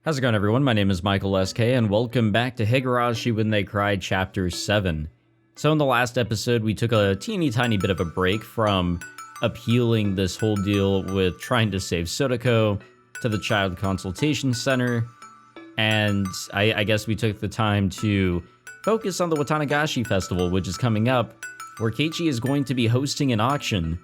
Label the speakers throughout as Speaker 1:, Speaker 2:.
Speaker 1: How's it going, everyone? My name is Michael SK, and welcome back to Higurashi When They Cried Chapter 7. So in the last episode, we took a teeny tiny bit of a break from appealing this whole deal with trying to save Satoko to the Child Consultation Center, and I guess we took the time to focus on the Watanagashi Festival, which is coming up, where Keiichi is going to be hosting an auction.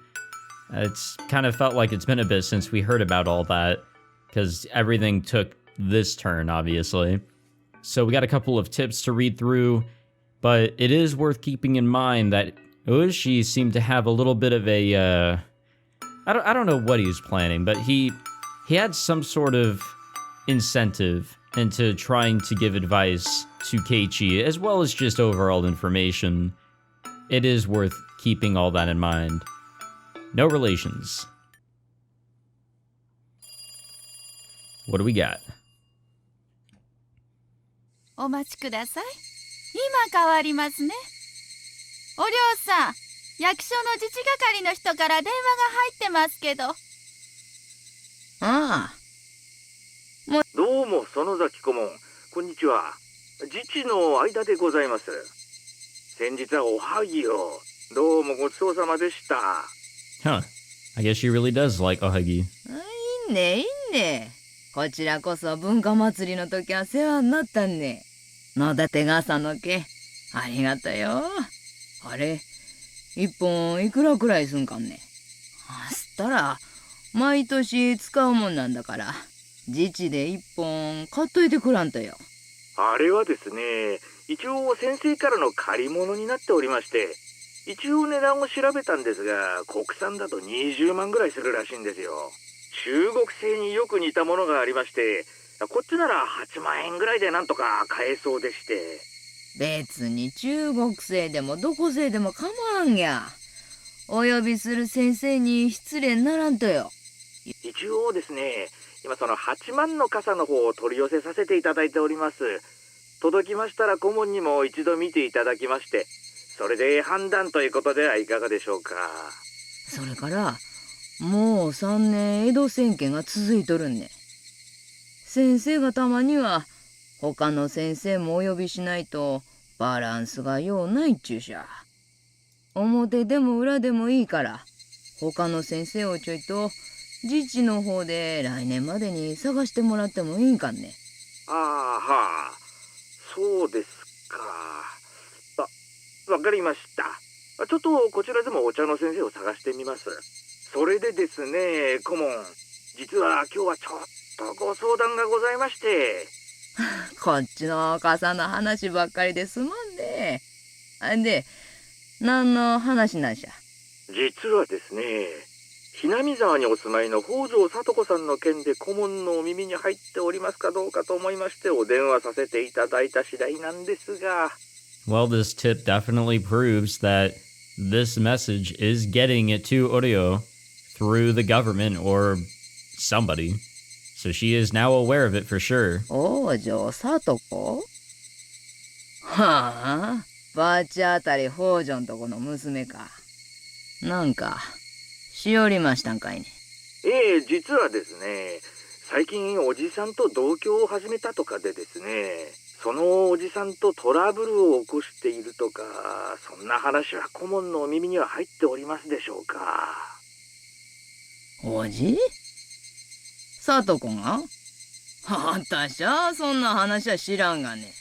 Speaker 1: It's kind of felt like it's been a bit since we heard about all that, because everything took this turn, obviously. So we got a couple of tips to read through, but it is worth keeping in mind that Oishi seemed to have a little bit of a, I don't know what he was planning, but he had some sort of incentive into trying to give advice to Keiichi, as well as just overall information. It is worth keeping all that in mind. No relations. What do we got?
Speaker 2: お待ちください。今変わりますね。お嬢さん、役所の自治係の人から電話が入ってますけど。ああ。
Speaker 3: どうも、園崎顧問。こんにちは。自治の間でございます。先日はおはぎを。どうもごちそうさまでした。
Speaker 1: Huh. I guess she really does like ohagi.
Speaker 4: いいね、いいね。こちらこそ文化祭りの時は世話になったね。野立がさのけ、ありがとよ。あれ、一本いくらくらいすんかんね。すったら、毎年使うもんなんだから、自治で一本買っといてくらんとよ。
Speaker 3: あれはですね、一応先生からの借り物になっておりまして、一応値段を調べたんですが、国産だと20万ぐらいするらしいんですよ。中国製によく似たものがありまして、こっちなら8万円ぐらいでなんとか買えそうでして。
Speaker 4: 別に中国製でもどこ製でも構わんや。お呼びする先生に失礼にならんとよ。
Speaker 3: 一応ですね、今その8万の傘の方を取り寄せさせていただいております。届きましたら顧問にも一度見ていただきまして、それで判断ということではいかがでしょうか。
Speaker 4: それから、もう3年江戸政権が続いとるんね。先生がたまには他の先生もお呼びしないとバランスがようないっちゅうしゃ。表でも裏でもいいから他の先生をちょいと自治の方で来年までに探してもらってもいいんかんね。
Speaker 3: ああ、はあ、そうですか。わかりました。ちょっとこちらでもお茶の先生を探してみます。それでですね、顧問、実は今日はちょっとご相談がございまして。
Speaker 4: こっちのお母さんの話ばっかりですまんね。で、何の話なんしゃ。
Speaker 3: 実はですね、Hinamizawaにお住まいの北条聡子さんの件で顧問のお耳に入っておりますかどうかと思いましてお電話させていただいた次第なんですが。
Speaker 1: Well, this tip definitely proves that this message is getting it to Oryo through the government or somebody. So she is now aware of it for sure.
Speaker 4: 北条聡子？はあ、バチあたり北条んとこの娘か。なんか、しおりましたんかいね。
Speaker 3: 実はですね、最近おじさんと同居を始めたとかでですね、そのおじさんとトラブルを起こしているとか、そんな話は顧問のお耳には入っておりますでしょうか。
Speaker 4: おじ？聡子が？あたしゃそんな話は知らんがね。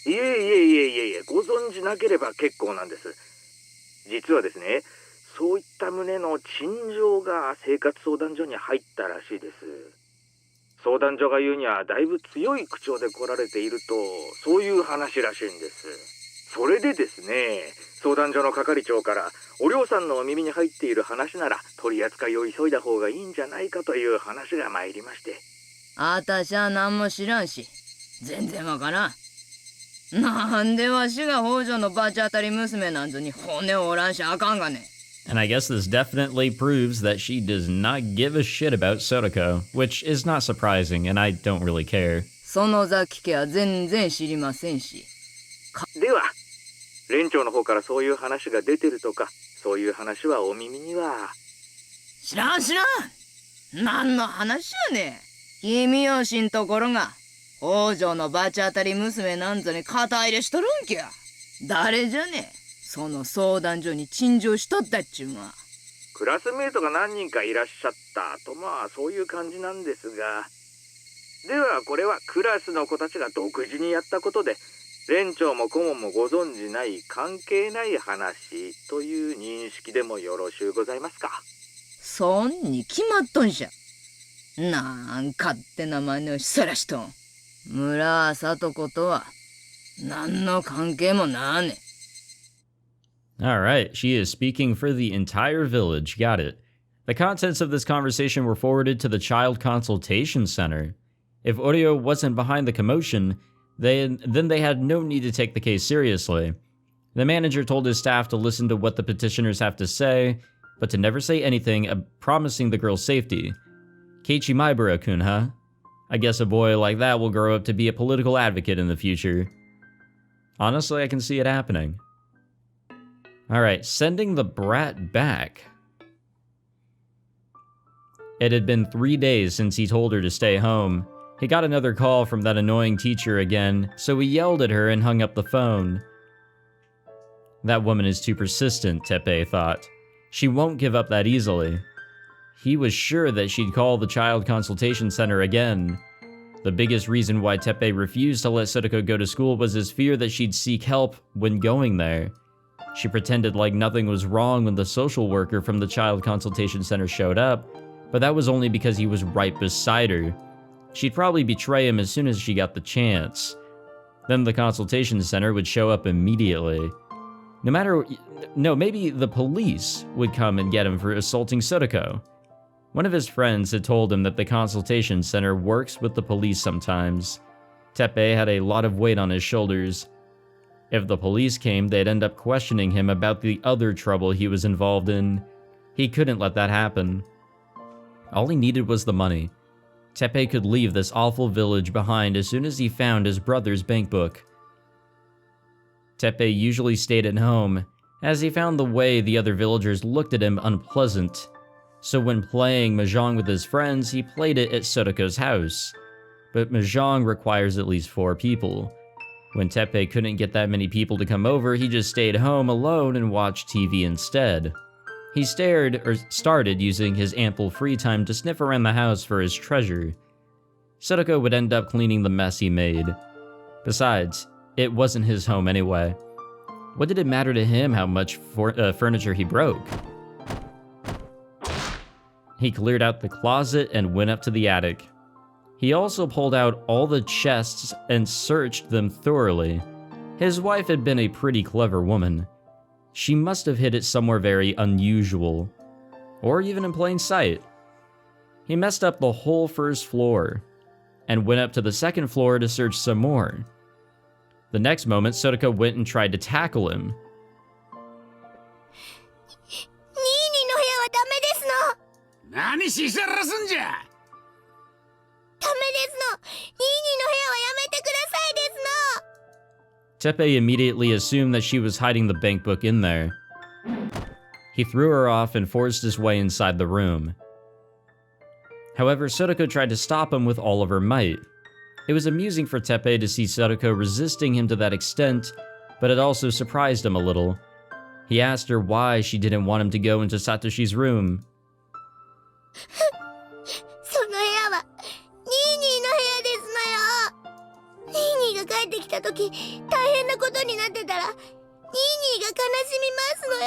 Speaker 3: いえ、ご存じなければ結構なんです。実はですね、そういった旨の陳情が生活相談所に入ったらしいです。相談所が言うにはだいぶ強い口調で来られていると、そういう話らしいんです。それでですね、相談所の係長からお嬢さんのお耳に入っている話なら取り扱いを急いだ方がいいんじゃないかという話が参りまして。
Speaker 4: あたしゃ何も知らんし、全然わからん。なんでわしが北条のバチ当たり娘なんぞに骨を折らんしあかんがね。
Speaker 1: And I guess this definitely proves that she does not give a shit about Satoko, which is not surprising, and I don't really care.
Speaker 4: 園崎家は全然知りませんし。
Speaker 3: では、連長の方からそういう話が出てるとか、そういう話はお耳には。
Speaker 4: 知らん。何の話やねん。君よしんところが。王女の罰当たり娘なんぞに肩入れしとるんきゃ。誰じゃねその相談所に陳情しとったっちゅうんは。
Speaker 3: クラスメートが何人かいらっしゃったと、そういう感じなんですが。ではこれはクラスの子たちが独自にやったことで、連長も顧問もご存じない関係ない話という認識でもよろしゅうございますか。
Speaker 4: そんに決まっとんじゃ。なん勝手な真似をしさらしとん。村里子とは何の関係もなね。
Speaker 1: Alright, she is speaking for the entire village, got it. The contents of this conversation were forwarded to the Child Consultation Center. If Oreo wasn't behind the commotion, then they had no need to take the case seriously. The manager told his staff to listen to what the petitioners have to say, but to never say anything promising the girl's safety. Keiichi Maibara-kun, huh? I guess a boy like that will grow up to be a political advocate in the future. Honestly, I can see it happening. Alright, sending the brat back. It had been 3 days since he told her to stay home. He got another call from that annoying teacher again, so he yelled at her and hung up the phone. That woman is too persistent, Teppei thought. She won't give up that easily. He was sure that she'd call the Child Consultation Center again. The biggest reason why Teppei refused to let Satoko go to school was his fear that she'd seek help when going there. She pretended like nothing was wrong when the social worker from the Child Consultation Center showed up, but that was only because he was right beside her. She'd probably betray him as soon as she got the chance. Then the consultation center would show up immediately. Maybe the police would come and get him for assaulting Satoko. One of his friends had told him that the consultation center works with the police sometimes. Teppei had a lot of weight on his shoulders. If the police came, they'd end up questioning him about the other trouble he was involved in. He couldn't let that happen. All he needed was the money. Teppei could leave this awful village behind as soon as he found his brother's bank book. Teppei usually stayed at home, as he found the way the other villagers looked at him unpleasant. So when playing mahjong with his friends, he played it at Sotoko's house. But mahjong requires at least 4 people. When Teppei couldn't get that many people to come over, he just stayed home alone and watched TV instead. He started using his ample free time to sniff around the house for his treasure. Satoko would end up cleaning the mess he made. Besides, it wasn't his home anyway. What did it matter to him how much furniture he broke? He cleared out the closet and went up to the attic. He also pulled out all the chests and searched them thoroughly. His wife had been a pretty clever woman. She must have hid it somewhere very unusual, or even in plain sight. He messed up the whole first floor, and went up to the second floor to search some more. The next moment, Satoko went and tried to tackle him.
Speaker 5: 何しさらすんじゃ。
Speaker 2: ダメですの。ニーニーの部屋はやめてくださいですの。
Speaker 1: Teppei immediately assumed that she was hiding the bank book in there. He threw her off and forced his way inside the room. However, Satoko tried to stop him with all of her might. It was amusing for Teppei to see Satoko resisting him to that extent, but it also surprised him a little. He asked her why she didn't want him to go into Satoshi's room.
Speaker 2: その部屋はニーニーの部屋ですのよ。ニーニーが帰ってきた時大変なことになってたらニーニーが悲しみますの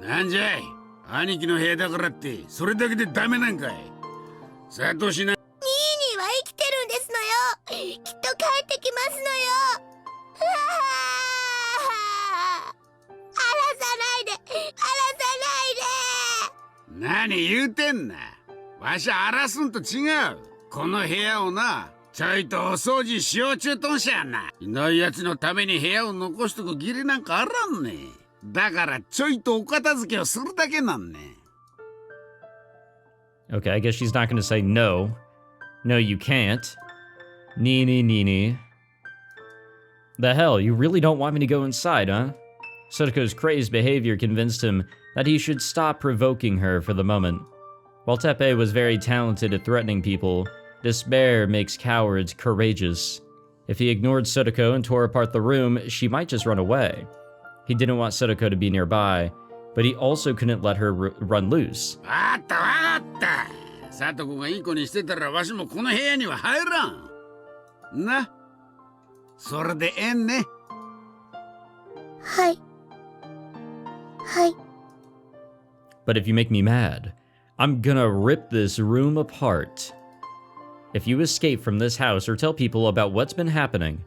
Speaker 2: よ。
Speaker 5: なんじゃい、兄貴の部屋だからってそれだけでダメなんかい。サトシな。ニーニーは
Speaker 2: 生きてるんですのよ。きっと帰ってきますのよ。
Speaker 5: 何言うてんな。わしゃ荒らすんと違う。この部屋をな、ちょいとお掃除しようちゅうとんしゃな。いないやつのために部屋を残しとく義理なんかあらんね。だからちょいとお片付けをするだけなんね。
Speaker 1: Okay, I guess she's not gonna say no. No, you can't. Nee. The hell, you really don't want me to go inside, huh? Sotoko's crazed behavior convinced him that he should stop provoking her for the moment. While Teppei was very talented at threatening people, despair makes cowards courageous. If he ignored Satoko and tore apart the room, she might just run away. He didn't want Satoko to be nearby, but he also couldn't let her run loose.
Speaker 5: わかったわかった。さとこがいい子にしてたらわしもこの部屋には入らん。な、それでええね。
Speaker 2: はい。はい。
Speaker 1: But if you make me mad, I'm gonna rip this room apart. If you escape from this house or tell people about what's been happening,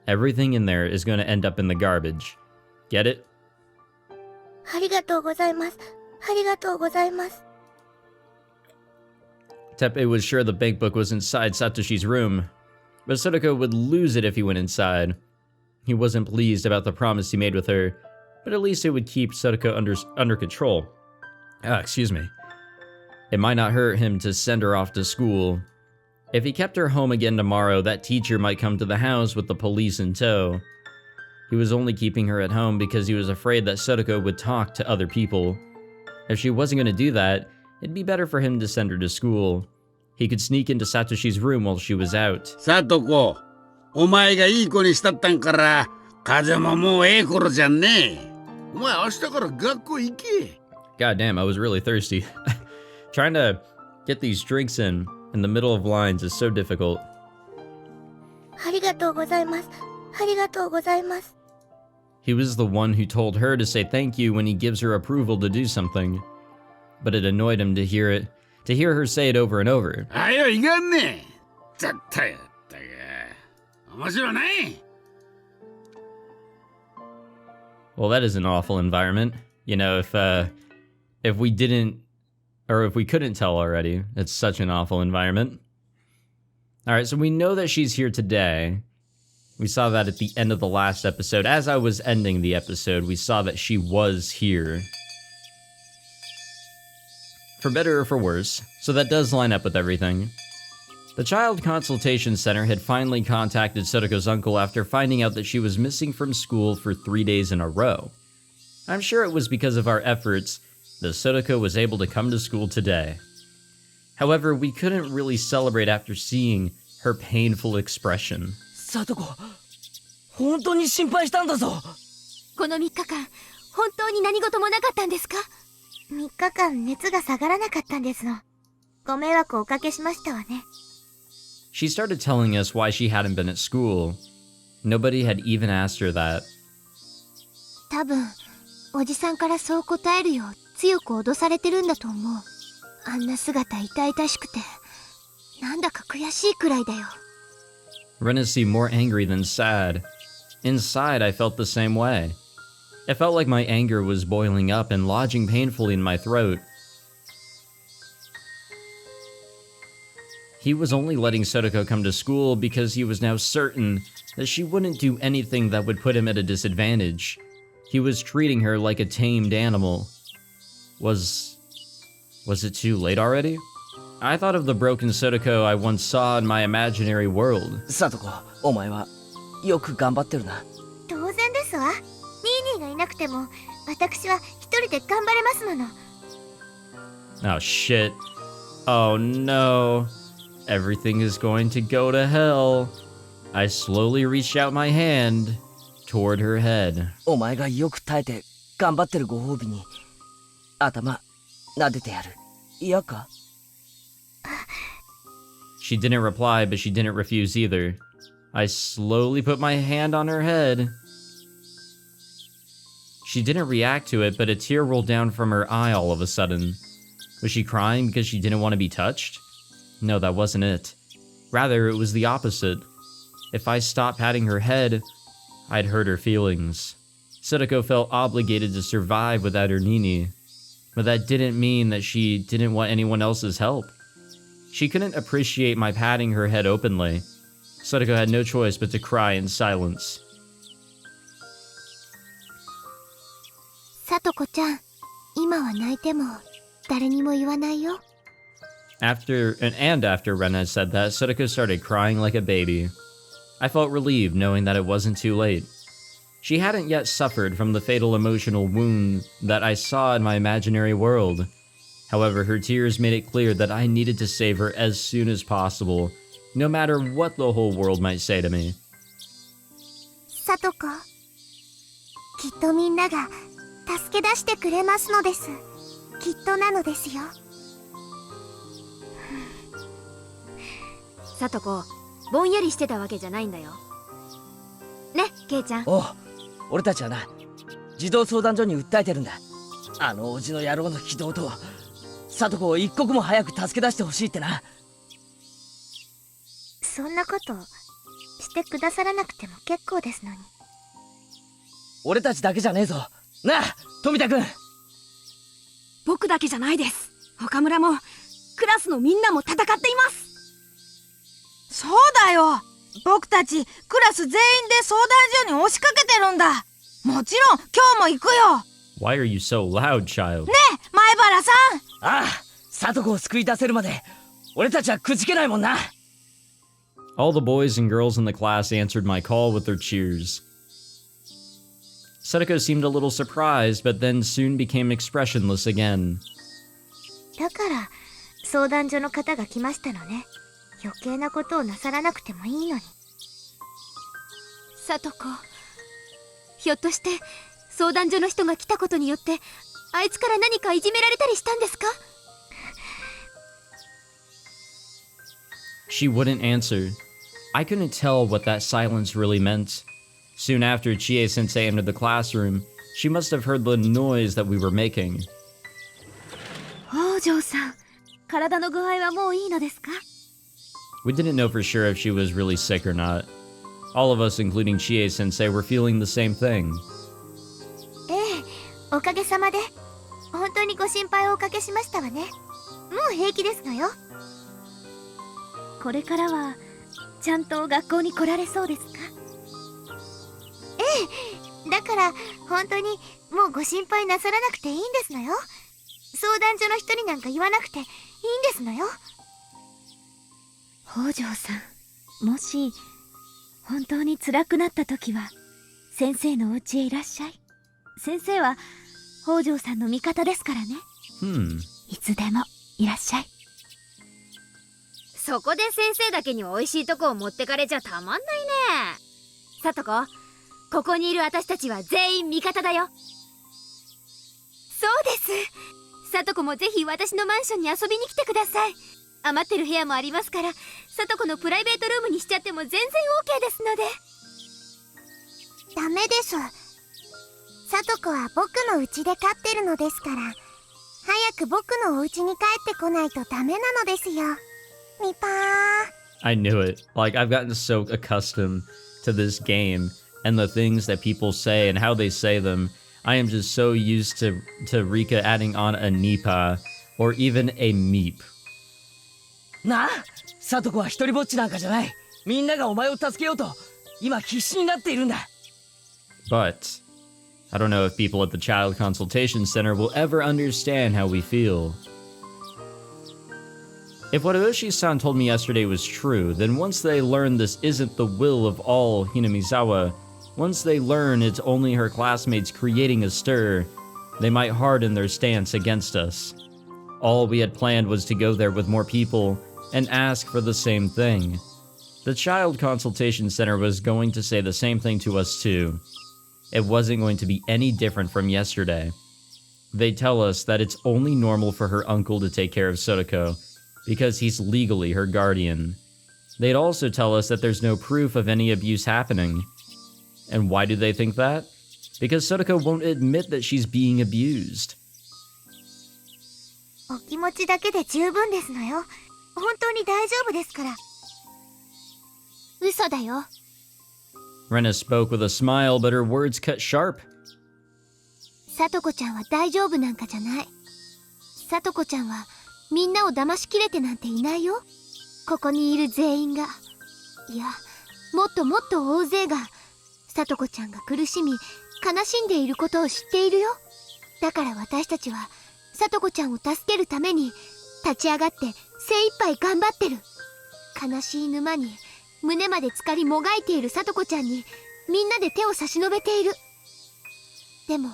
Speaker 1: everything in there is gonna end up in the garbage. Get it?
Speaker 2: ありがとうございます。ありがとうございます。
Speaker 1: Teppei was sure the bank book was inside Satoshi's room, but Satoko would lose it if he went inside. He wasn't pleased about the promise he made with her, but at least it would keep Satoko under control. Excuse me. It might not hurt him to send her off to school. If he kept her home again tomorrow, that teacher might come to the house with the police in tow. He was only keeping her at home because he was afraid that Satoko would talk to other people. If she wasn't going to do that, it'd be better for him to send her to school. He could sneak into Satoshi's room while she was out.
Speaker 5: さとこ、お前がいい子にしたったんから、風ももうええ頃じゃんね。お前明日から学校行け。
Speaker 1: God damn, I was really thirsty. Trying to get these drinks in the middle of lines is so difficult.
Speaker 2: ありがとうございます。ありがとうございます。
Speaker 1: He was the one who told her to say thank you when he gives her approval to do something. But it annoyed him to hear her say it over and over.
Speaker 5: あよ、いかんね。ざったやったが。面白ない。
Speaker 1: Well, that is an awful environment. You know, if we didn't, or if we couldn't tell already, it's such an awful environment. Alright, so we know that she's here today. We saw that at the end of the last episode. As I was ending the episode, we saw that she was here. For better or for worse, so that does line up with everything. The Child Consultation Center had finally contacted Satoko's uncle after finding out that she was missing from school for 3 days in a row. I'm sure it was because of our efforts that Satoko was able to come to school today. However, we couldn't really celebrate after seeing her painful expression.
Speaker 4: サトコ、本当に心配したんだぞ。
Speaker 2: この3日間、本当に何事もなかったんですか？ 3日間熱が下がらなかったんですの。ご迷惑をおかけしましたわね。
Speaker 1: She started telling us why she hadn't been at school. Nobody had even asked her that.
Speaker 2: 多分、おじさんからそう答えるよう強く脅されてるんだと思う。あんな姿痛々しくて、なんだか悔しいくらいだよ。
Speaker 1: Rena seemed more angry than sad. Inside, I felt the same way. It felt like my anger was boiling up and lodging painfully in my throat. He was only letting Satoko come to school because he was now certain that she wouldn't do anything that would put him at a disadvantage. He was treating her like a tamed animal. Was it too late already? I thought of the broken Satoko I once saw in my imaginary world.
Speaker 4: サトコ、お前はよく頑張ってるな。
Speaker 2: 当然ですわ。ニーニーがいなくても、私は一人で頑張れますもの。
Speaker 1: Oh shit. Oh no. Everything is going to go to hell. I slowly reached out my hand toward her head.
Speaker 4: お前がよく耐えて頑張ってるご褒美に頭撫でてやる。嫌か？
Speaker 1: She didn't reply, but she didn't refuse either. I slowly put my hand on her head. She didn't react to it, but a tear rolled down from her eye all of a sudden. Was she crying because she didn't want to be touched? No, that wasn't it. Rather, it was the opposite. If I stopped patting her head, I'd hurt her feelings. Satoko felt obligated to survive without her Nini, but that didn't mean that she didn't want anyone else's help. She couldn't appreciate my patting her head openly. Satoko had no choice but to cry in silence.
Speaker 2: さとこちゃん、今は泣いても誰にも言わないよ。
Speaker 1: After Rena said that, Satoko started crying like a baby. I felt relieved knowing that it wasn't too late. She hadn't yet suffered from the fatal emotional wound that I saw in my imaginary world. However, her tears made it clear that I needed to save her as soon as possible, no matter what the whole world might say to me.
Speaker 2: さとこ、きっとみんなが助け出してくれますのです。きっとなのですよ。
Speaker 6: さとこ、ぼんやりしてたわけじゃないんだよ。ね、ケイちゃん。
Speaker 7: おう、俺たちはな、児童相談所に訴えてるんだ。あのおじの野郎の非道と、里子を一刻も早く助け出してほしいってな。
Speaker 2: そんなことしてくださらなくても結構ですのに。
Speaker 7: 俺たちだけじゃねえぞ。なあ、富田君。
Speaker 6: 僕だけじゃないです。岡村もクラスのみんなも戦っています。
Speaker 8: そうだよ。僕たちクラス全員で相談所に押しかけてるんだ。もちろん今日も行くよ。
Speaker 1: Why are you so loud, child?
Speaker 8: ねえ、前原さん。
Speaker 7: ああ、里子を救い出せるまで俺たちはくじけないもんな。
Speaker 1: All the boys and girls in the class answered my call with their cheers. Satoko seemed a little surprised, but then soon became expressionless again.
Speaker 2: だから相談所の方が来ましたのね。余計なことをなさらなくてもいいのに。
Speaker 6: さとこ、ひょっとして相談所の人が来たことによってあいつから何かいじめられたりしたんですか？
Speaker 1: She wouldn't answer. I couldn't tell what that silence really meant. Soon after Chie-sensei entered the classroom, she must have heard the noise that we were making.
Speaker 6: 北条さん、体の具合はもういいのですか？
Speaker 1: We didn't know for sure if she was really sick or not. All of us, including Chie-sensei, were feeling the same thing.
Speaker 2: ええ、おかげさまで。本当にご心配をおかけしましたわね。もう平気ですのよ。
Speaker 6: これからはちゃんと学校に来られそうですか？
Speaker 2: ええ、だから本当にもうご心配なさらなくていいんですのよ。相談所の人になんか言わなくていいんですのよ。
Speaker 6: 北条さん、もし本当に辛くなった時は先生のお家へいらっしゃい。先生は北条さんの味方ですからね。いつでもいらっしゃい。そこで先生だけに美味しいとこを持ってかれちゃたまんないね。さとこ、ここにいる私たちは全員味方だよ。そうです。さとこもぜひ私のマンションに遊びに来てください。余ってる部屋もありますから、さとこのプライベートルームにしちゃっても全然 OK ですので。
Speaker 2: ダメです。さとこは僕の家で飼ってるのですから、早く僕のお家に帰ってこないとダメなのですよ。ミパー。
Speaker 1: I knew it. Like, I've gotten so accustomed to this game and the things that people say and how they say them. I am just so used to Rika adding on a nipa or even a meep.
Speaker 7: なあ、里子は一人ぼっちなんかじゃない。みんながお前を助けようと今必死になっているんだ。
Speaker 1: But I don't know if people at the Child Consultation Center will ever understand how we feel. If what Aoshi-san told me yesterday was true, then once they learn this isn't the will of all Hinamizawa, once they learn it's only her classmates creating a stir, they might harden their stance against us. All we had planned was to go there with more people and ask for the same thing. The Child Consultation Center was going to say the same thing to us too. It wasn't going to be any different from yesterday. They tell us that it's only normal for her uncle to take care of Satoko, because he's legally her guardian. They'd also tell us that there's no proof of any abuse happening. And why do they think that? Because Satoko won't admit that she's being abused.
Speaker 2: お気持ちだけで十分ですのよ。本当に大丈夫ですから。嘘だよ。
Speaker 1: Rena spoke with a smile, but her words cut sharp.
Speaker 2: さとこちゃんは大丈夫なんかじゃない。さとこちゃんはみんなを騙しきれてなんていないよ。ここにいる全員が、いや、もっともっと大勢が、さとこちゃんが苦しみ、悲しんでいることを知っているよ。だから私たちは、さとこちゃんを助けるために、立ち上がって精一杯頑張ってる。悲しい沼に、胸まで浸かりもがいているさとこちゃんに、みんなで手を差し伸べている。でも、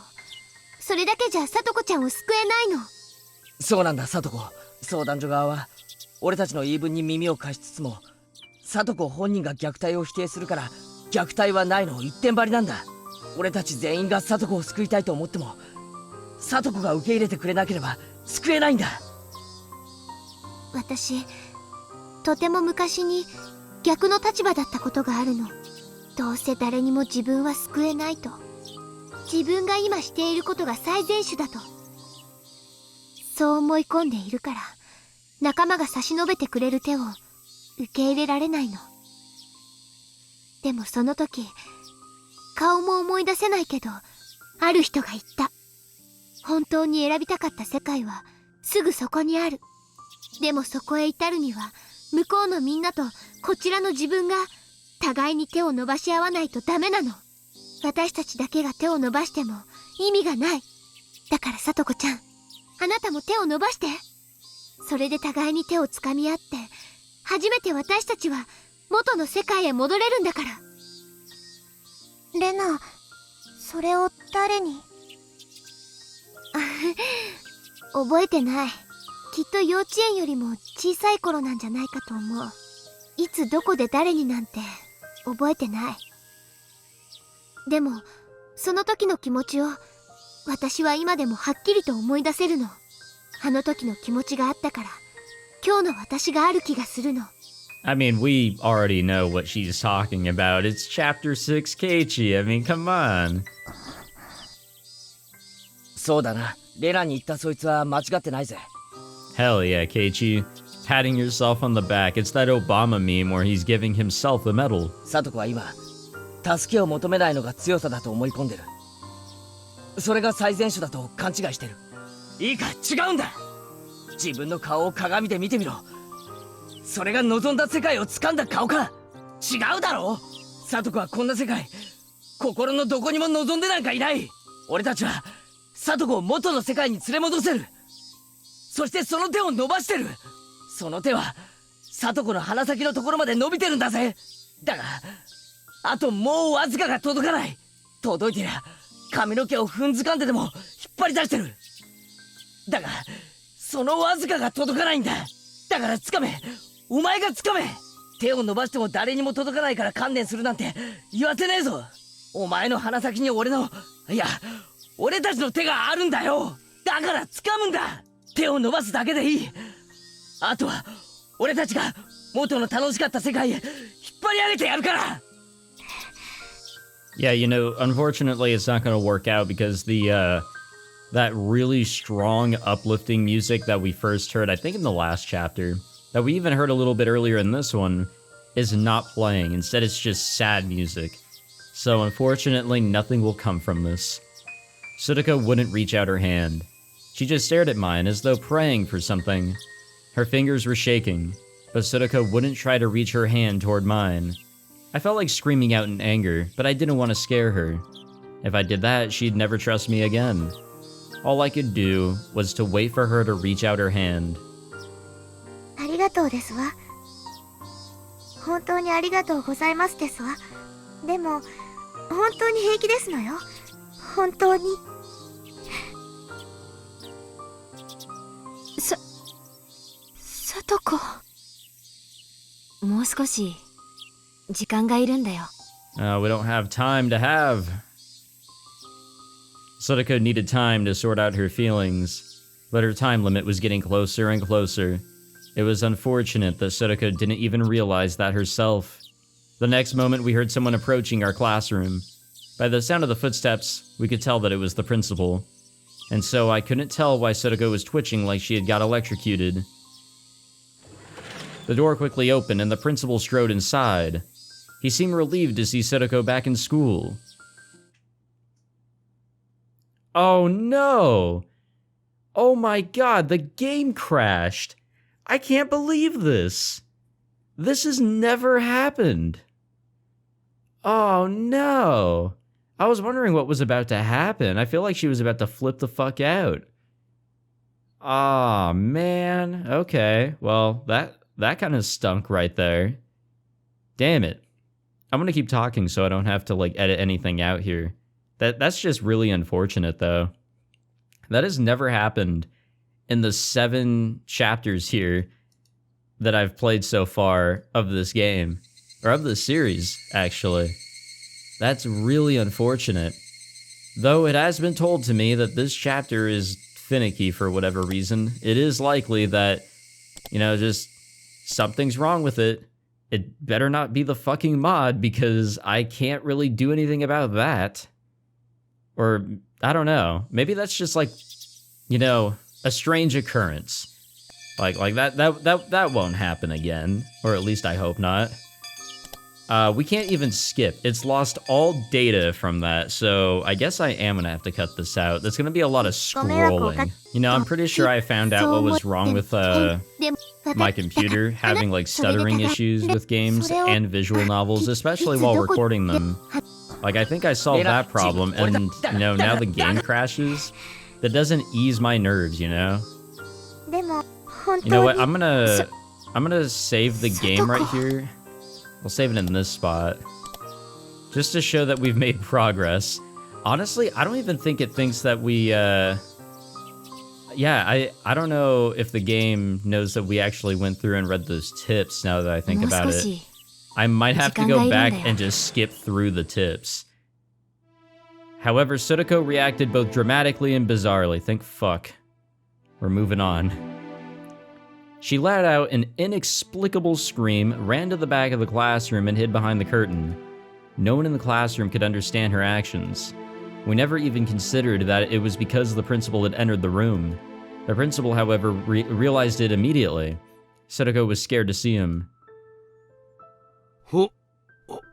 Speaker 2: それだけじゃさとこちゃんを救えないの。
Speaker 7: そうなんだ、サトコ。相談所側は俺たちの言い分に耳を貸しつつも、サトコ本人が虐待を否定するから虐待はないの一点張りなんだ。俺たち全員がサトコを救いたいと思っても、サトコが受け入れてくれなければ救えないんだ。
Speaker 2: 私とても昔に逆の立場だったことがあるの。どうせ誰にも自分は救えないと、自分が今していることが最善手だと、そう思い込んでいるから、仲間が差し伸べてくれる手を受け入れられないの。でもその時、顔も思い出せないけど、ある人が言った。本当に選びたかった世界はすぐそこにある。でもそこへ至るには、向こうのみんなとこちらの自分が互いに手を伸ばし合わないとダメなの。私たちだけが手を伸ばしても意味がない。だからさとこちゃん、あなたも手を伸ばして。それで互いに手をつかみ合って、初めて私たちは元の世界へ戻れるんだから。レナ、それを誰に？覚えてない。きっと幼稚園よりも小さい頃なんじゃないかと思う。いつどこで誰になんて覚えてない。でもその時の気持ちを私は今でもはっきりと思い出せるの。あの時の気持ちがあったから今日の私がある気がするの。
Speaker 1: I mean, we already know what she's talking about. It's Chapter 6, Keiichi. I mean, come on.
Speaker 7: そうだな、レナに言ったそいつは間違ってないぜ。
Speaker 1: Hell yeah, Keiichi. Patting yourself on the back. It's that Obama meme where he's giving himself a medal.
Speaker 7: サトコは今助けを求めないのが強さだと思い込んでる。それが最善手だと勘違いしてる。いいか、違うんだ。自分の顔を鏡で見てみろ。それが望んだ世界を掴んだ顔か。違うだろ。サトコはこんな世界、心のどこにも望んでなんかいない。俺たちはサトコを元の世界に連れ戻せる。そしてその手を伸ばしてる。その手はサトコの鼻先のところまで伸びてるんだぜ。だがあともうわずかが届かない。届いてりゃ髪の毛を踏んづかんででも引っ張り出してる。だがそのわずかが届かないんだ。だから掴め、お前が掴め。手を伸ばしても誰にも届かないから観念するなんて言わせねえぞ。お前の鼻先に俺の、いや俺たちの手があるんだよ。だから掴むんだ。手を伸ばすだけでいい。あとは俺たちが元の楽しかった世界へ引っ張り上げてやるから。
Speaker 1: Yeah, you know, unfortunately, it's not going to work out because that really strong, uplifting music that we first heard, I think in the last chapter, that we even heard a little bit earlier in this one, is not playing. Instead, it's just sad music. So, unfortunately, nothing will come from this. Satoko wouldn't reach out her hand. She just stared at mine as though praying for something. Her fingers were shaking, but Satoko wouldn't try to reach her hand toward mine. I felt like screaming out in anger, but I didn't want to scare her. If I did that, she'd never trust me again. All I could do was to wait for her to reach out her hand.
Speaker 2: ありがとうですわ。本当にありがとうございますですわ。でも本当に平気ですのよ。本当に。さとこ。
Speaker 6: もう少し時間がいるんだよ。
Speaker 1: We don't have time to have. Satoko needed time to sort out her feelings, but her time limit was getting closer and closer. It was unfortunate that Satoko didn't even realize that herself. The next moment, we heard someone approaching our classroom. By the sound of the footsteps, we could tell that it was the principal. And so I couldn't tell why Satoko was twitching like she had got electrocuted. The door quickly opened and the principal strode inside. He seemed relieved to see Satoko back in school. Oh no! Oh my god, the game crashed! I can't believe this! This has never happened! Oh no! I was wondering what was about to happen. I feel like she was about to flip the fuck out. Aw, man. Okay, well, that kind of stunk right there. Damn it. I'm gonna keep talking so I don't have to, like, edit anything out here. That's just really unfortunate, though. That has never happened in the 7 chapters here that I've played so far of this game, or of this series, actually. That's really unfortunate. Though it has been told to me that this chapter is finicky for whatever reason, it is likely that, you know, just something's wrong with it. It better not be the fucking mod, because I can't really do anything about that. Or, I don't know. Maybe that's just like, you know, a strange occurrence. Like that won't happen again. Or at least I hope not. We can't even skip. It's lost all data from that, so I guess I am gonna have to cut this out. There's gonna be a lot of scrolling. You know, I'm pretty sure I found out what was wrong with my computer, having like stuttering issues with games and visual novels, especially while recording them. Like, I think I solved that problem, and, you know, now the game crashes. That doesn't ease my nerves, you know? You know what, I'm gonna save the game right here. I'll save it in this spot, just to show that we've made progress. Honestly, I don't even think it thinks that we, yeah, I don't know if the game knows that we actually went through and read those tips, now that I think about it. I might have to go back and just skip through the tips. However, Satoko reacted both dramatically and bizarrely. Thank fuck. We're moving on. She let out an inexplicable scream, ran to the back of the classroom, and hid behind the curtain. No one in the classroom could understand her actions. We never even considered that it was because the principal had entered the room. The principal, however, realized it immediately. Satoko was scared to see him.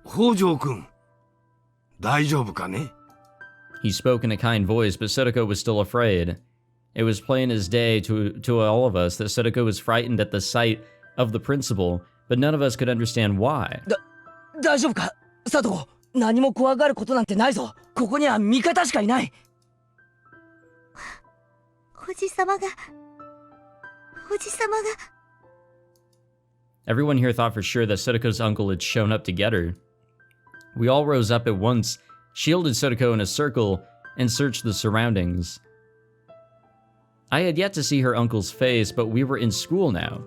Speaker 9: Hojo-kun, daijoubu ka ne?
Speaker 1: He spoke in a kind voice, but Satoko was still afraid. It was plain as day to all of us that Satoko was frightened at the sight of the principal, but none of us could understand why.
Speaker 7: 大丈夫か、サトコ。何も怖がることなんてないぞ。ここには味方しかいない。
Speaker 6: おじさまが。
Speaker 1: Everyone here thought for sure that Satoko's uncle had shown up to get her. We all rose up at once, shielded Satoko in a circle, and searched the surroundings. I had yet to see her uncle's face, but we were in school now.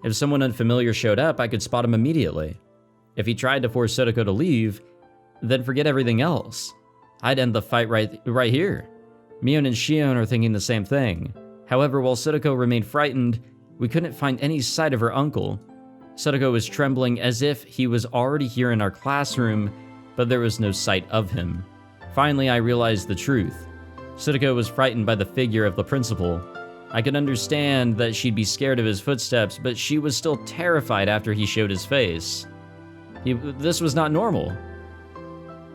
Speaker 1: If someone unfamiliar showed up, I could spot him immediately. If he tried to force Satoko to leave, then forget everything else. I'd end the fight right here. Mion and Shion are thinking the same thing. However, while Satoko remained frightened, we couldn't find any sight of her uncle. Satoko was trembling as if he was already here in our classroom, but there was no sight of him. Finally, I realized the truth. Satoko was frightened by the figure of the principal. I could understand that she'd be scared of his footsteps, but she was still terrified after he showed his face. This was not normal.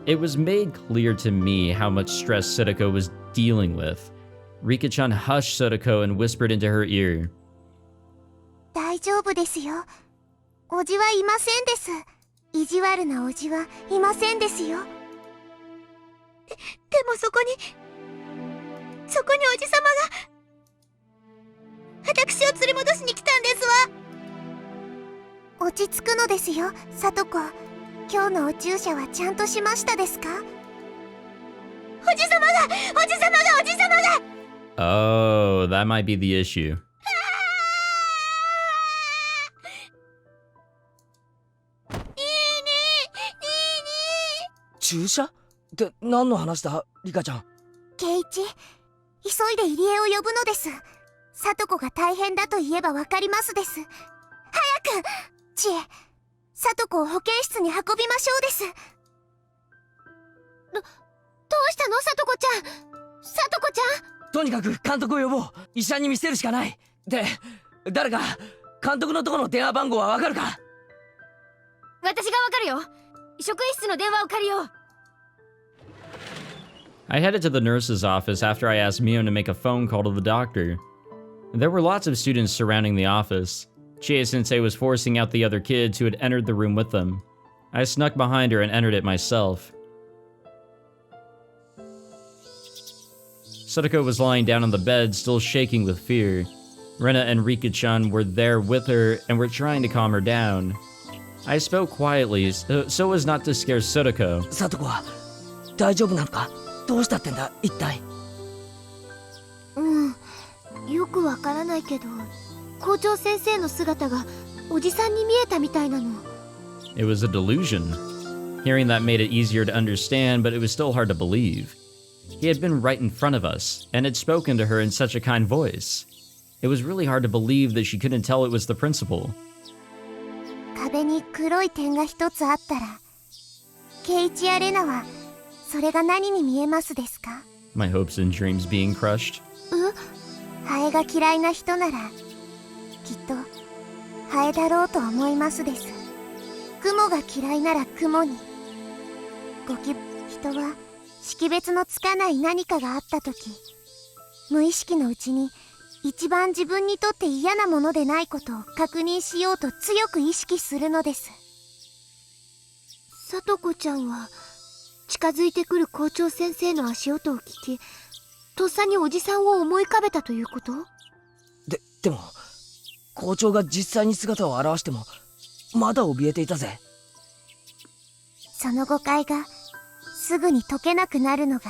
Speaker 1: It was made clear to me how much stress Satoko was dealing with. Rika-chan hushed Satoko and whispered into her ear.
Speaker 2: 大丈夫ですよ。おじはいませんです。意地悪なおじはいませんですよ。でもそこにおじさまが。私を連れ戻しに来たんですわ。落ち着くのですよ、サトコ。今日のお注射はちゃんとしましたですか？おじさまが。
Speaker 1: Oh, that might be the issue.
Speaker 7: 注射って何の話だ、リカちゃん。
Speaker 2: ケイチ、急いで入江を呼ぶのです。サトコが大変だと言えばわかりますです。早く、チエ、サトコを保健室に運びましょうです。どうしたの、サトコちゃん。サトコちゃん。
Speaker 7: とにかく監督を呼ぼう。医者に見せるしかない。で、誰か監督のところの電話番号はわかるか？
Speaker 6: 私がわかるよ。職員室の電話を借りよう。
Speaker 1: I headed to the nurse's office after I asked Mion to make a phone call to the doctor. There were lots of students surrounding the office. Chie-sensei was forcing out the other kids who had entered the room with them. I snuck behind her and entered it myself. Satoko was lying down on the bed, still shaking with fear. Rena and Rika-chan were there with her and were trying to calm her down. I spoke quietly, so as not to scare Satoko.
Speaker 7: サトコは大丈夫なのか？どうしたってんだ、一体。
Speaker 2: よくくわからないけど、校長先生の姿がおじさんに見えたみたいなの。
Speaker 1: It was a delusion. Hearing that made it easier to understand, but it was still hard to believe. He had been right in front of us, and had spoken to her in such a kind voice. It was really hard to believe that she couldn't tell it was the principal.
Speaker 2: 壁に黒い点が一つあったら、ケイチやレナはそれが何に見えますですか？
Speaker 1: My hopes and dreams being crushed.
Speaker 2: ハエが嫌いな人ならきっとハエだろうと思いますです。雲が嫌いなら雲に。人は識別のつかない何かがあった時、無意識のうちに一番自分にとって嫌なものでないことを確認しようと強く意識するのです。さとこちゃんは近づいてくる校長先生の足音を聞き、とっさにおじさんを思い浮かべたということ？
Speaker 7: でも校長が実際に姿を現してもまだ怯えていたぜ。
Speaker 2: その誤解がすぐに解けなくなるのが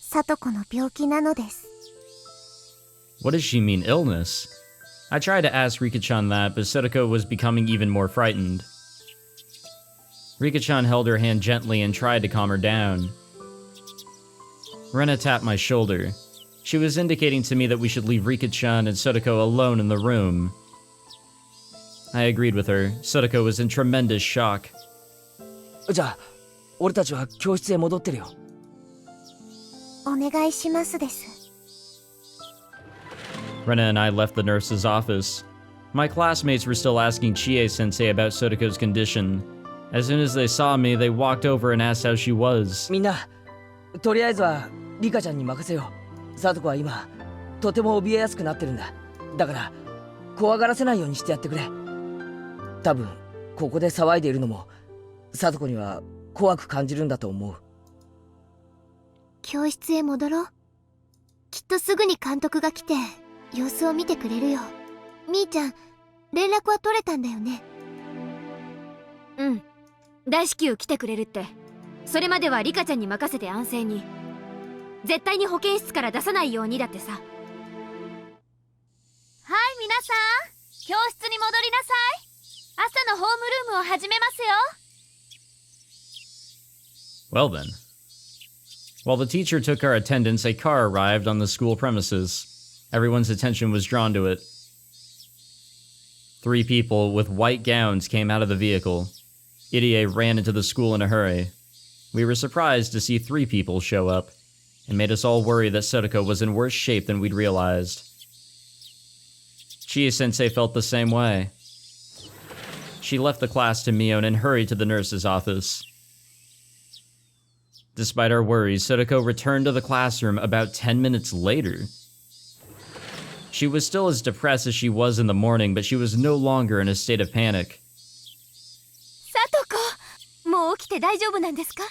Speaker 2: さとこの病気なのです。
Speaker 1: What does she mean, illness? I tried to ask Rika-chan that, but Satoko was becoming even more frightened. Rika-chan held her hand gently and tried to calm her down. Rena tapped my shoulder. She was indicating to me that we should leave Rika-chan and Satoko alone in the room. I agreed with her. Satoko was in tremendous shock.
Speaker 7: じゃあ俺たちは教室へ戻ってるよ。
Speaker 2: お願いしますです。
Speaker 1: Rena and I left the nurse's office. My classmates were still asking Chie-sensei about Sotoko's condition. As soon as they saw me, they walked over and asked how she was.
Speaker 7: みんな、とりあえずはリカちゃんに任せよう。サトコは今とても怯えやすくなってるんだ。だから怖がらせないようにしてやってくれ。多分ここで騒いでいるのもサトコには怖く感じるんだと思う。
Speaker 2: 教室へ戻ろう。きっとすぐに監督が来て様子を見てくれるよ。みーちゃん、連絡は取れたんだよね？
Speaker 6: うん、大至急来てくれるって。それまではリカちゃんに任せて安静に。絶対に保健室から出さないようにだってさ。はい、皆さん教室に戻りなさい。朝のホームルームを始めますよ。
Speaker 1: Well then. While the teacher took our attendance, a car arrived on the school premises. Everyone's attention was drawn to it. 3 people with white gowns came out of the vehicle. Irie ran into the school in a hurry. We were surprised to see 3 people show up, and made us all worry that Satoko was in worse shape than we'd realized. Chie-sensei felt the same way. She left the class to Mion and hurried to the nurse's office. Despite our worries, Satoko returned to the classroom about 10 minutes later. She was still as depressed as she was in the morning, but she was no longer in a state of panic.
Speaker 6: さとこ、もう起きて大丈夫なんですか？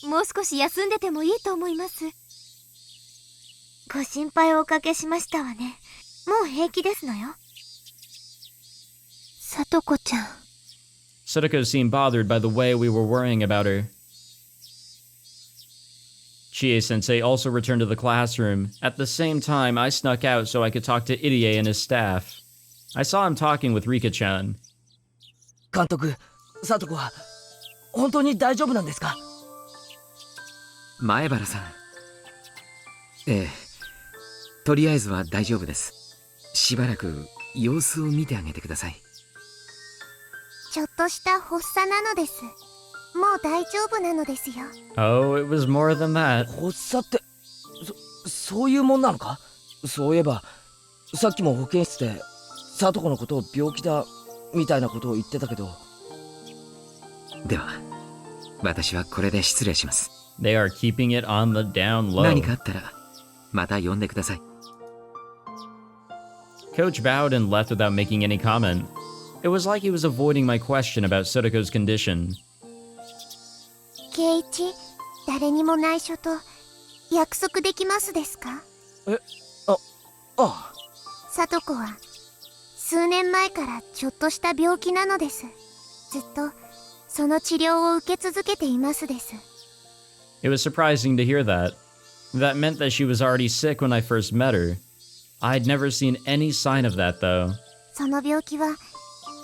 Speaker 6: もう少し休んでてもいいと思います。
Speaker 2: ご心配をおかけしましたわね。もう平気ですのよ。さとこちゃん。
Speaker 1: Satoko seemed bothered by the way we were worrying about her. Chie-sensei also returned to the classroom. At the same time, I snuck out so I could talk to Irie and his staff. I saw him talking with Rika-chan.
Speaker 7: 監督、サトコは本当に大丈夫なんですか？
Speaker 10: 前原さん。ええ、とりあえずは大丈夫です。しばらく様子を見てあげてください。
Speaker 2: ちょっとした発作なのです。もう大丈夫なのですよ。
Speaker 1: Oh, it was more than that.
Speaker 7: 発作ってそういうもんなのか？そういえばさっきも保健室でサトコのことを病気だみたいなことを言ってたけど。
Speaker 10: では私はこれで失礼します。
Speaker 1: They are keeping it on the down low.
Speaker 10: 何かあったらまた呼んでください。
Speaker 1: Coach bowed and left without making any comment. It was like he was avoiding my question about Sotoko's condition.
Speaker 2: ケイチ、誰にも内緒と約束できますですか？
Speaker 7: ああ。
Speaker 2: サトコは数年前からちょっとした病気なのです。ずっとその治療を受け続けていますです。
Speaker 1: It was surprising to hear that. That meant that she was already sick when I first met her. I'd never seen any sign of that though.
Speaker 2: その病気は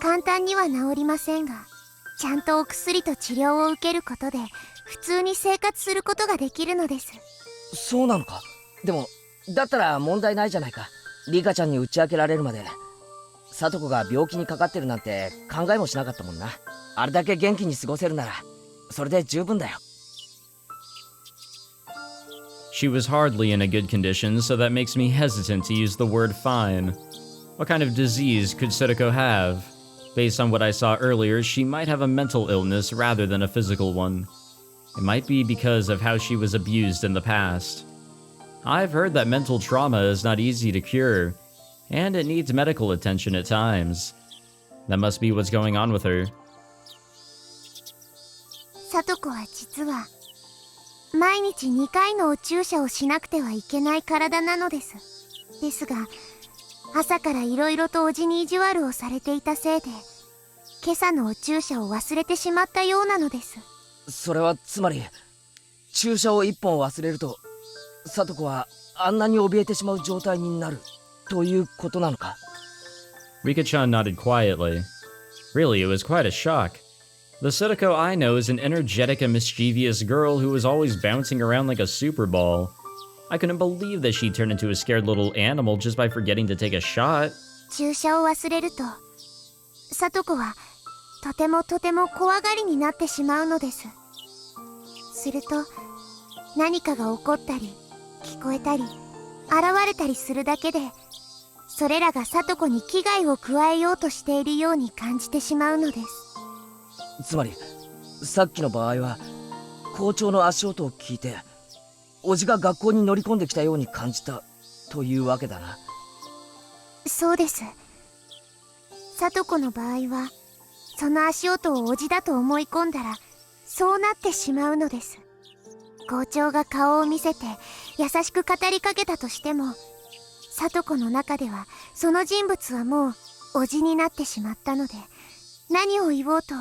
Speaker 2: 簡単には治りませんが、ちゃんとお薬と治療を受けることで普通に生活することができるのです。
Speaker 7: そうなのか。でもだったら問題ないじゃないか。リカちゃんに打ち明けられるまでサトコが病気にかかってるなんて考えもしなかったもんな。あれだけ元気に過ごせるならそれで十分だよ。
Speaker 1: She was hardly in a good condition, so that makes me hesitant to use the word fine. What kind of disease could Satoko have? Based on what I saw earlier, she might have a mental illness rather than a physical one. It might be because of how she was abused in the past. I've heard that mental trauma is not easy to cure, and it needs medical attention at times. That must be what's going on with her.
Speaker 2: サトコは実は毎日2回のお注射をしなくてはいけない体なのです。ですが、朝からいろいろとおじに意地悪をされていたせいで、今朝のお注射を忘れてしまったようなのです。
Speaker 7: それはつまり注射を1本忘れるとサトコはあんなに怯えてしまう状態になるということなのか。
Speaker 1: Rika-chan nodded quietly. Really, it was quite a shock. The Satoko I know is an energetic and mischievous girl who was always bouncing around like a super ball. I couldn't believe that she turned into a scared little animal just by forgetting to take a shot.
Speaker 2: 注射を忘れると、サトコはとても怖がりになってしまうのです。すると、何かが起こったり、聞こえたり、現れたりするだけで、それらがサトコに危害を加えようとしているように感じてしまうのです。
Speaker 7: つまりさっきの場合は校長の足音を聞いておじが学校に乗り込んできたように感じたというわけだな。
Speaker 2: そうです。サトコの場合はその足音をおじだと思い込んだらそうなってしまうのです。校長が顔を見せて優しく語りかけたとしても、サトコの中ではその人物はもうおじになってしまったので、何を言おうと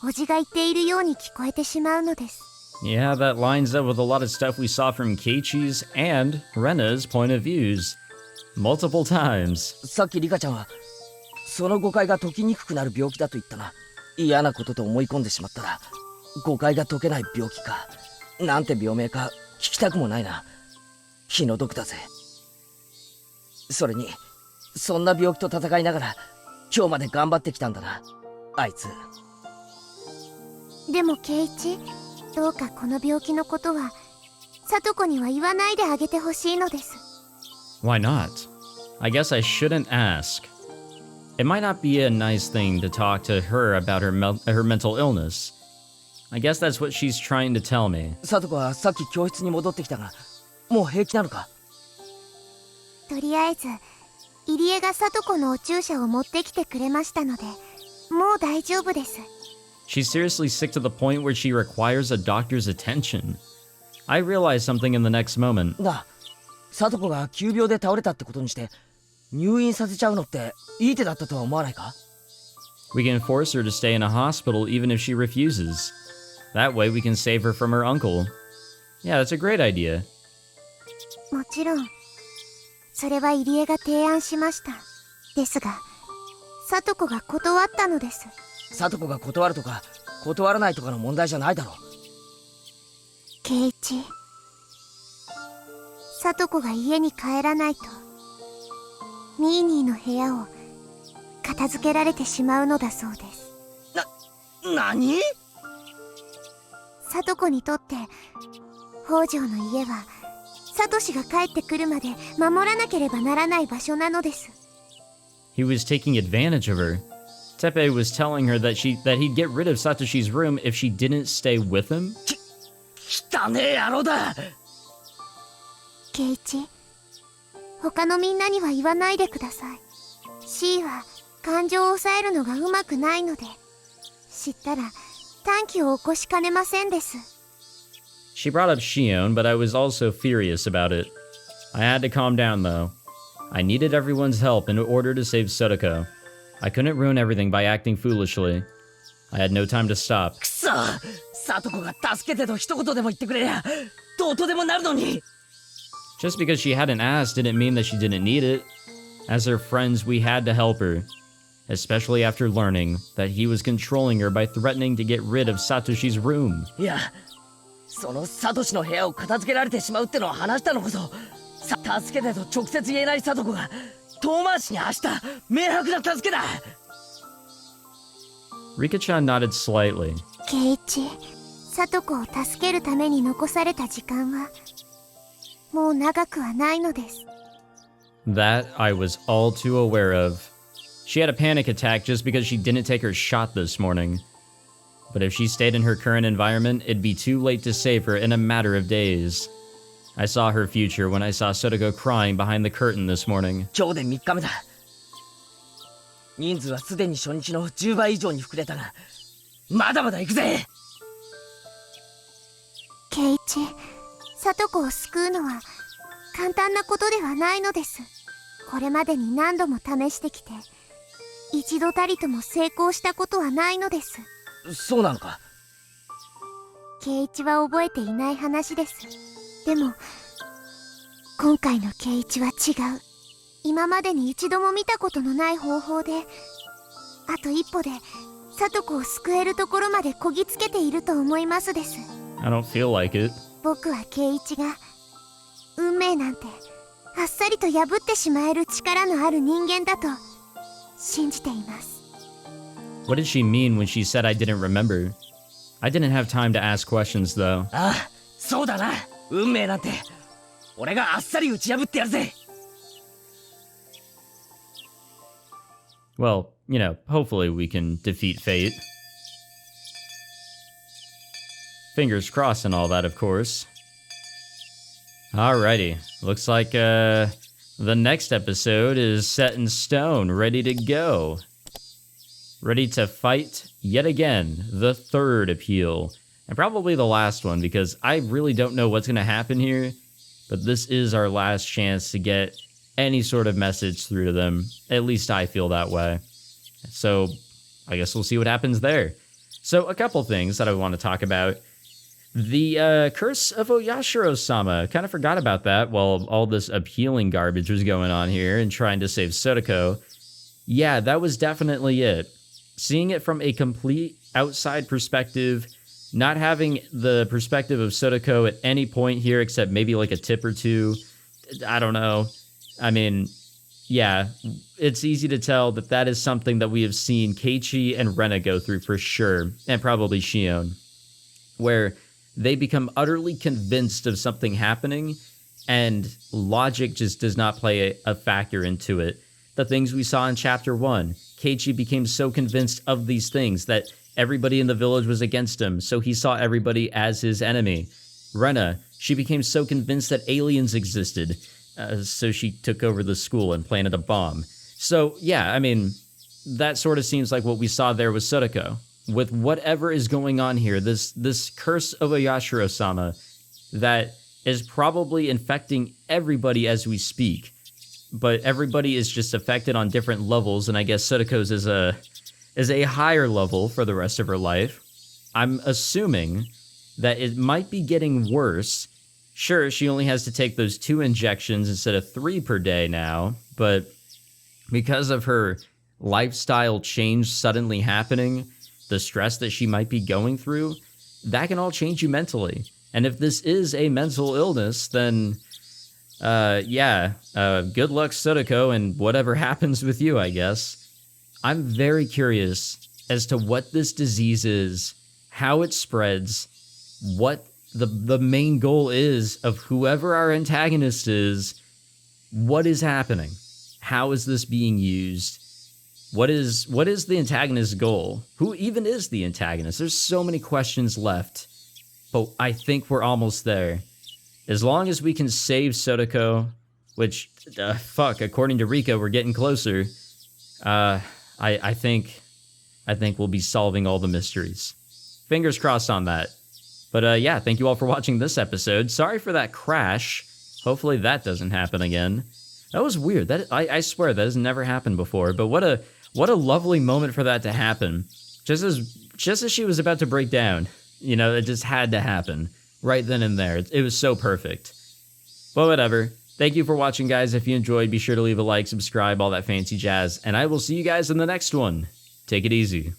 Speaker 2: おじが言っているように聞こえてしまうのです。
Speaker 1: Yeah, that lines up with a lot of stuff we saw from Keiichi's and Rena's point of views. Multiple times.
Speaker 7: さっきリカちゃんはその誤解が解きにくくなる病気だと言ったな。嫌なことと思い込んでしまったら誤解が解けない病気かなんて病名か聞きたくもないな。気の毒だぜ。それにそんな病気と戦いながら今日まで頑張ってきたんだな、あいつ。
Speaker 2: でもケイチ、どうかこの病気のことはサトコには言わないであげてほしいのです。
Speaker 1: Why not? I guess I shouldn't ask. It might not be a nice thing to talk to her about her mental illness. I guess that's what she's trying to tell me.
Speaker 7: サトコはさっき教室に戻ってきたが、もう平気なのか。
Speaker 2: とりあえず入江がサトコのお注射を持ってきてくれましたので、もう大丈夫です。
Speaker 1: She's seriously sick to the point where she requires a doctor's attention. I realized something in the next moment.
Speaker 7: な、サトコが急病で倒れたってことにして入院させちゃうのっていい手だったとは思わないか？
Speaker 1: We can force her to stay in a hospital even if she refuses. That way we can save her from her uncle. Yeah, that's a great idea.
Speaker 2: もちろんそれは入江が提案しました。ですがサトコが断ったのです。
Speaker 7: サトコが断るとか断らないとかの問題じゃないだろう。
Speaker 2: ケイチ、サトコが家に帰らないとニーニーの部屋を片付けられてしまうのだそうです。
Speaker 7: 何？
Speaker 2: サトコにとって北条の家はサトシが帰ってくるまで守らなければならない場所なのです。
Speaker 1: He was taking advantage of her. Teppei was telling her that he'd get rid of Satoshi's room if she didn't stay with him.
Speaker 7: 汚ねえ野郎だ。
Speaker 2: ケイチ、他のみんなには言わないでください。C は感情を抑えるのがうまくないので、知ったら短気を起こしかねませんです。
Speaker 1: She brought up Shion, but I was also furious about it. I had to calm down though. I needed everyone's help in order to save Satoko. I couldn't ruin everything by acting foolishly. I had no time to stop.
Speaker 7: くそ、サトコが助けてと一言でも言ってくれりゃどうとでもなるのに。
Speaker 1: Just because she hadn't asked didn't mean that she didn't need it. As her friends, we had to help her. Especially after learning that he was controlling her by threatening to get rid of Satoshi's room.
Speaker 7: いや、そのサトシの部屋を片付けられてしまうってのを話したのこそ、助けてと直接言えないサトコが遠回しに明日明白な助けだ。
Speaker 1: Rika-chan nodded slightly.
Speaker 2: 圭一、聡子を助けるために残された時間はもう長くはないのです。
Speaker 1: That I was all too aware of. She had a panic attack just because she didn't take her shot this morning. But if she stayed in her current environment, it'd be too late to save her in a matter of days. I saw her future when I saw Satoko crying behind the curtain this morning.
Speaker 7: 今日で3日目だ。人数はすでに初日の10倍以上に膨れたが、まだまだ行くぜ。
Speaker 2: 圭一、聡子を救うのは簡単なことではないのです。これまでに何度も試してきて、一度たりとも成功したことはないのです。
Speaker 7: そうなのか。
Speaker 2: 圭一は覚えていない話です。でも今回の圭一は違う。今までに一度も見たことのない方法で、あと一歩で聡子を救えるところまでこぎつけていると思いますです。
Speaker 1: I don't feel like it.
Speaker 2: 僕は圭一が運命なんてあっさりと破ってしまえる力のある人間だと信じています。
Speaker 1: What did she mean when she said I didn't remember? I didn't have time to ask questions though.
Speaker 7: ああ、そうだな。運命なんて俺があっさり打ち破ってやるぜ。
Speaker 1: Well, you know, hopefully we can defeat fate. Fingers crossed and all that, of course. Alrighty, looks like the next episode is set in stone, ready to go. Ready to fight yet again, the third appeal. And probably the last one, because I really don't know what's going to happen here. But this is our last chance to get any sort of message through to them. At least I feel that way. So I guess we'll see what happens there. So a couple things that I want to talk about. The Curse of Oyashiro-sama. Kind of forgot about that while all this appealing garbage was going on here and trying to save Satoko. Yeah, that was definitely it. Seeing it from a complete outside perspective, not having the perspective of Satoko at any point here except maybe like a tip or two. I don't know. I mean, yeah, it's easy to tell that that is something that we have seen Keiichi and Rena go through for sure, and probably Shion, where they become utterly convinced of something happening, and logic just does not play a factor into it. The things we saw in Chapter 1, Keiichi became so convinced of these things that everybody in the village was against him, so he saw everybody as his enemy. Rena, she became so convinced that aliens existed, so she took over the school and planted a bomb. So, yeah, I mean, that sort of seems like what we saw there with Satoko. With whatever is going on here, this curse of Oyashiro-sama that is probably infecting everybody as we speak. But everybody is just affected on different levels, and I guess Satoko's is a higher level for the rest of her life. I'm assuming that it might be getting worse. Sure, she only has to take those 2 injections instead of 3 per day now, but because of her lifestyle change suddenly happening, the stress that she might be going through, that can all change you mentally. And if this is a mental illness, then good luck, Satoko, and whatever happens with you, I guess. I'm very curious as to what this disease is, how it spreads, what the main goal is of whoever our antagonist is. What is happening? How is this being used? What is the antagonist's goal? Who even is the antagonist? There's so many questions left, but I think we're almost there. As long as we can save Satoko, which, according to Rika, we're getting closer. I think we'll be solving all the mysteries. Fingers crossed on that. But yeah, thank you all for watching this episode. Sorry for that crash. Hopefully that doesn't happen again. That was weird. I swear that has never happened before. But what a lovely moment for that to happen. Just as she was about to break down. You know, it just had to happen right then and there. It was so perfect. But whatever. Thank you for watching, guys. If you enjoyed, be sure to leave a like, subscribe, all that fancy jazz, and I will see you guys in the next one. Take it easy.